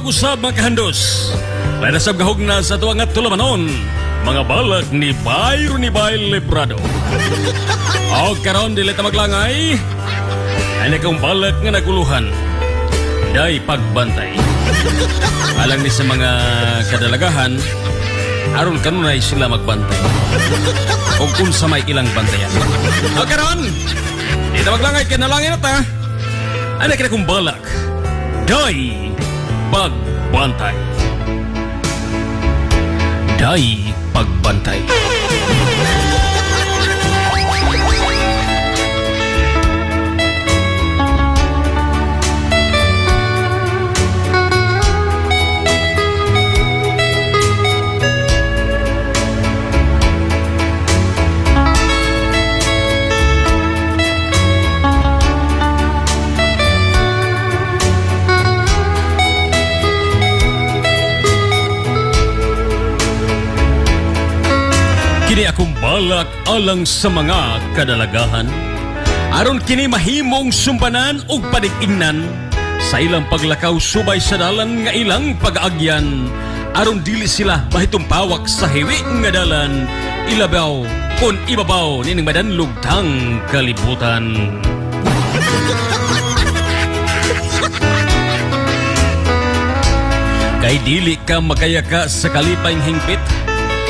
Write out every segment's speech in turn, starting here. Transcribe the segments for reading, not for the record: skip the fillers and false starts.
pag-usab mga kahandos. Lain sab gahog na sa tuwang at tulamanon, mga balak ni Bayro ni Bay Lebrado. O karon dili ta maglangay. Ani kong balak nga naguluhan. Day pagbantay. Alang ni sa mga kadalagahan, aron kanunay sila magbantay. O kung sa may ilang bantayan. O karon, di ta maglangay kinalangin na ta. Ani kina kong balak. Day pagbantay. Day pagbantay. Kini akong balak alang sa mga kadalagahan. Aron kini mahimong sumbanan ug panig-ingnan sa ilang paglakaw subay sa dalan nga ilang pag-aagyan. Aron dili sila mahitumpawak sa hiwi nga dalan. Ilabaw kun ibabaw nining madanlog tang kalibutan. Kay dili ka magayaka sa kalipayng hingpit.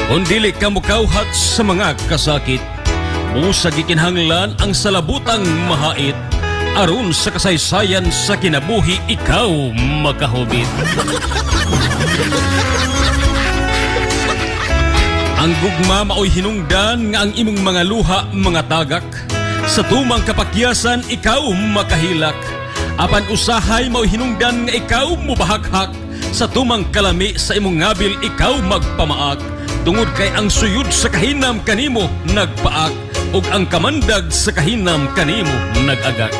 Kung dili ka mukawhat sa mga kasakit, busa gikinhanglan ang salabutang mahait, aron sa kasaysayan sa kinabuhi ikaw makahubit. Ang gugma maoy hinungdan nga ang imong mga luha mga tagak, sa tumang kapakyasan ikaw makahilak, apan usahay maoy hinungdan nga ikaw mubahakhak, sa tumang kalami sa imong ngabil ikaw magpamaak. Tungod kay ang suyod sa kahinam kanimo nagpaak ug ang kamandag sa kahinam kanimo nagagak.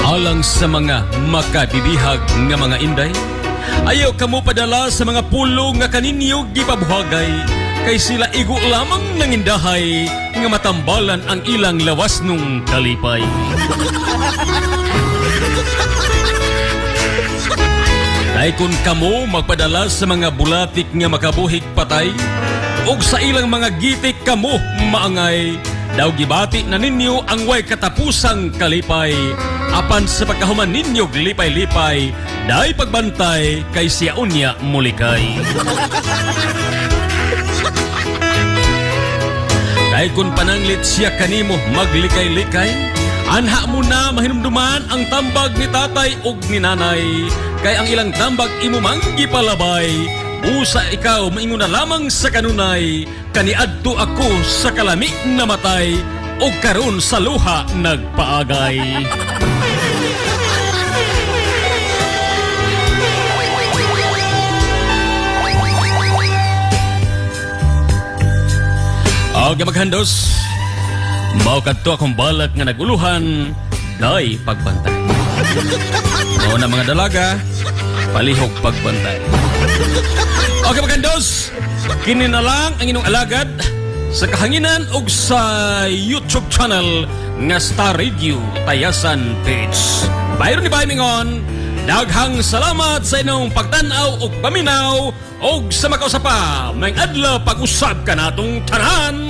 Alang sa mga makabibihag nga mga inday, ayaw kamo padala sa mga pulo nga kaninyo gipabuhagay, kay sila igo lamang nangindahay nga matambalan ang ilang lawas nung kalipay. Ay kung kamo magpadala sa mga bulatik nga makabuhig patay, ug sa ilang mga gitik kamo maangay, daw gibati na ninyo ang way katapusang kalipay, apan sa pagkahuman ninyo lipay-lipay, dahi pagbantay kay siya unya mulikay. Kay kung pananglit siya kanimo maglikay-likay, anha mo na mahinumduman ang tambag ni tatay ug ni nanay, kay ang ilang tambag imo manggi palabay. Usa ikaw maingon na lamang sa kanunay, kaniadto ako sa kalami na matay, ug karon sa luha nagpaagay. Okay maghandos, mao kadto akong balak nga naguluhan, day pagbantay. Mao na mga dalaga, palihog pagbantay. Okay maghandos, kini na lang ang inyong alagad sa kahanginan ug sa YouTube channel nga Star Radio Tayasan Page. Bayro ni Bay Mingon, daghang salamat sa inyong pagtanaw ug paminaw ug sa makausapa, may adlaw pag-usab ka natong tanan.